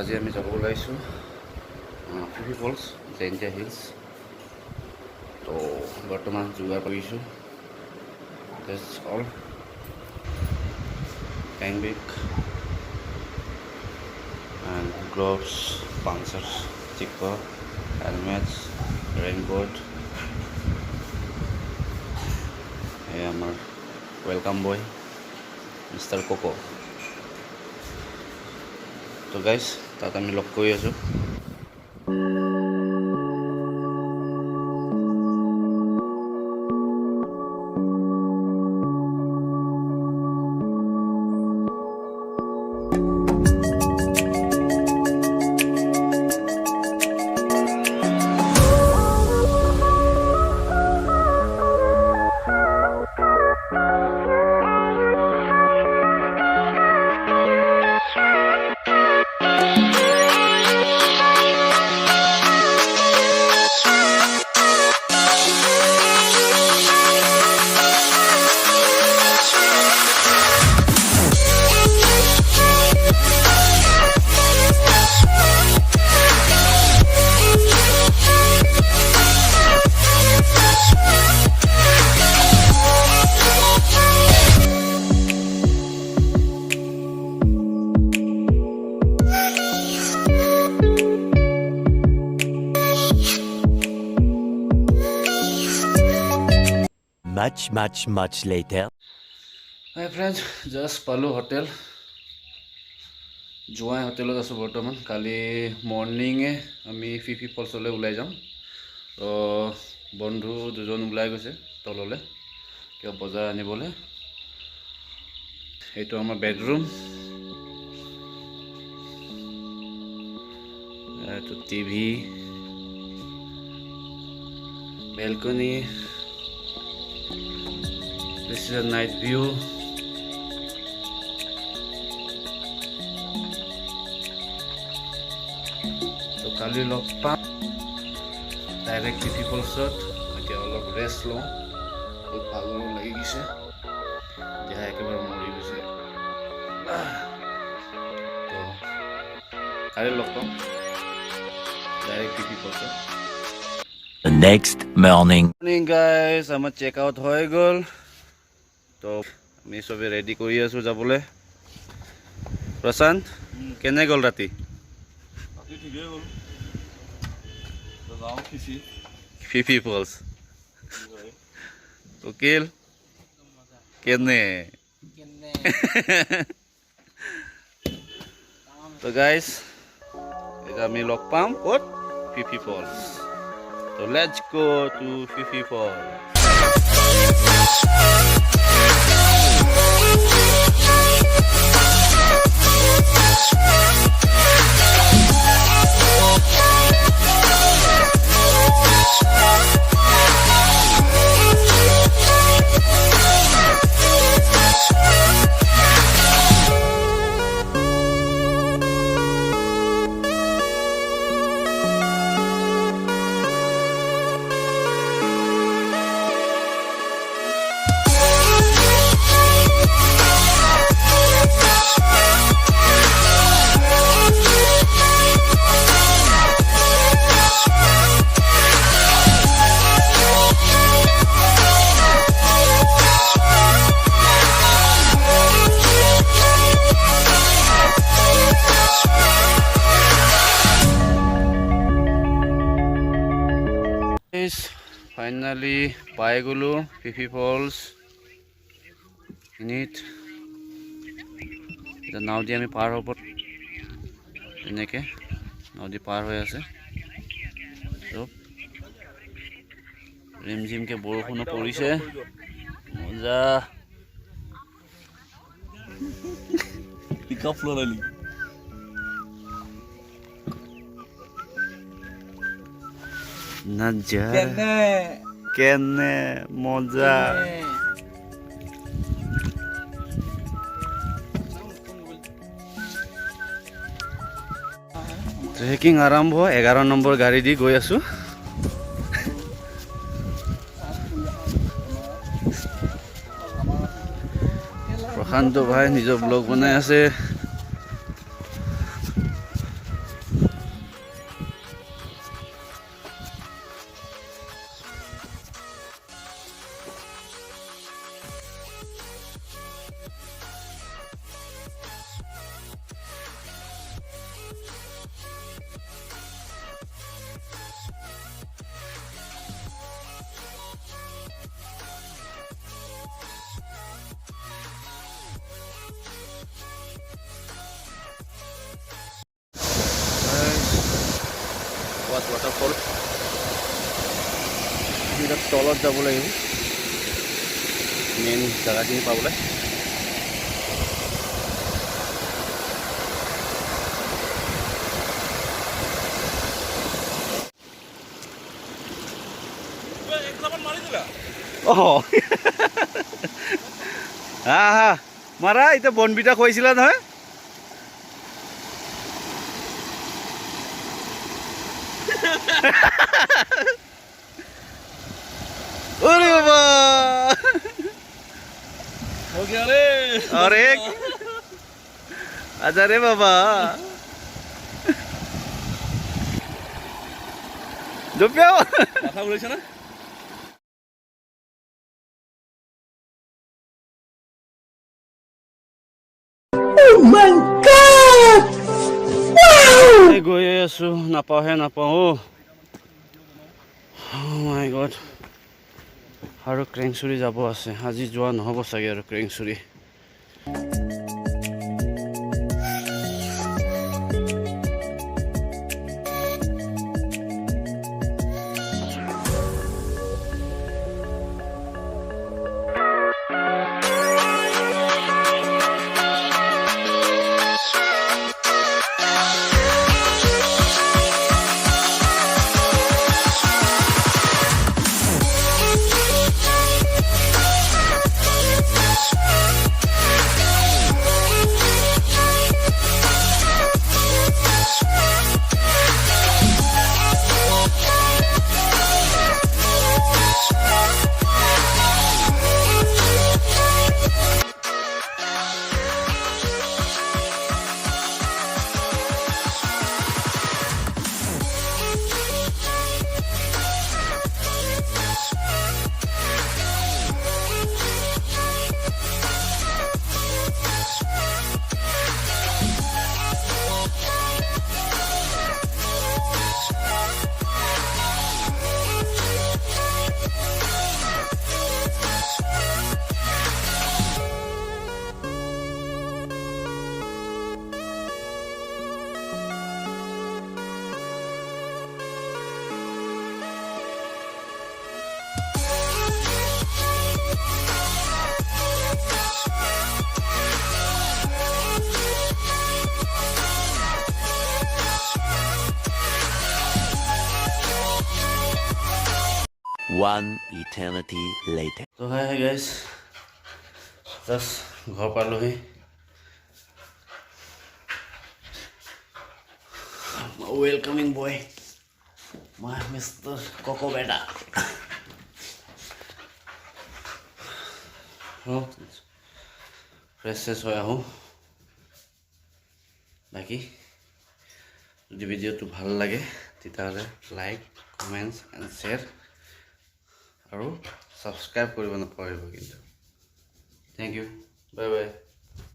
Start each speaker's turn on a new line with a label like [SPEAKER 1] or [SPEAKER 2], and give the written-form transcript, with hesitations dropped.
[SPEAKER 1] আজি আমি যাব ওলাইছোঁ Phe Phe Falls, Jaintia Hills. তো বৰ্তমান যোগাৰ কৰিছোঁ। That's all. Hang bag and gloves, punctures, chipper, helmets, raincoat. Hey, our welcome boy, Mr. Coco. So guys, তাত আমি লগ কৰি আছোঁ।
[SPEAKER 2] Much later.
[SPEAKER 1] Hi friends, just Palu Hotel. Jowai Hotel আছে বৰ্তমান। কালি মৰ্নিংয়ে আমি Phe Phe Falls লৈ ওলাই যাম। তো বন্ধু দুজন ওলাই গৈছে তললৈ কিবা বজাৰ আনিবলৈ। এইটো আমাৰ বেডৰুম। এইটো TV, balcony. This is a night view. So kali log pam direct Phe Phe Falls shot. এতিয়া অলপ ৰেষ্ট লওঁ। বহুত ভাগৰ লাগি গৈছে। দেহা একেবাৰে মৰি গৈছে। তো কালি log palm direct Phe Phe Falls shot.
[SPEAKER 2] The next morning.
[SPEAKER 1] Morning guys, আমাৰ চেক আউট হৈ গ'ল। তো আমি সবে ৰেডি কৰি আছোঁ যাবলৈ। প্ৰশান্ত কেনে গ'ল ৰাতি?
[SPEAKER 3] ঠিকেই গ'ল। যাওঁ
[SPEAKER 1] Phe Phe Falls। উকিল কেনে? তো গাইজ এতিয়া আমি লগ পাম ক'ত? Phe Phe Falls। তো let's go to Phe Phe Falls। Finally পাই গ'লো Phe Phe Falls। ইনিট এতিয়া নাও দি আমি পাৰ হ'ব। এনেকৈ নাও দি পাৰ হৈ আছে চব। ৰিমঝিমকৈ বৰষুণো পৰিছে। মজা।
[SPEAKER 3] পিকআপ লৰালি
[SPEAKER 1] নজাৰা কেনে মজা। ট্ৰেকিং আৰম্ভ। 11 নম্বৰ গাড়ী দি গৈ আছোঁ। প্ৰশান্ত ভাই নিজৰ ব্লগ বনাই আছে। ৱাটাৰফল বিৰাট তলত যাব লাগিব মেইন জেগাখিনি পাবলৈ Oh. Ah, mara itu bonbita খুৱাইছিলা নহয় अरे बाबा
[SPEAKER 3] हो गया रे
[SPEAKER 1] अरे आजा रे बाबा জপিয়াও
[SPEAKER 3] কথা বলেছ না
[SPEAKER 1] Oh my god! Wow! গৈ আছো নাপাও Oh my god আৰু ক্ৰেংচুৰি যাব আছে আজি যোৱা নহব চাগে আৰু ক্ৰেংচুৰি
[SPEAKER 2] One eternity later.
[SPEAKER 1] So hi guys, just ঘৰ পালোহি welcoming boy, my Mr. Coco Beta. Fresh হৈ আহোঁ বাকি যদি ভিডিঅ'টো ভাল লাগে তেতিয়াহ'লে লাইক কমেণ্টছ এণ্ড শ্বেয়াৰ আৰু সাবস্ক্রাইব কৰিব নাপাহৰিব কিন্তু থ্যাংক ইউ বাই বাই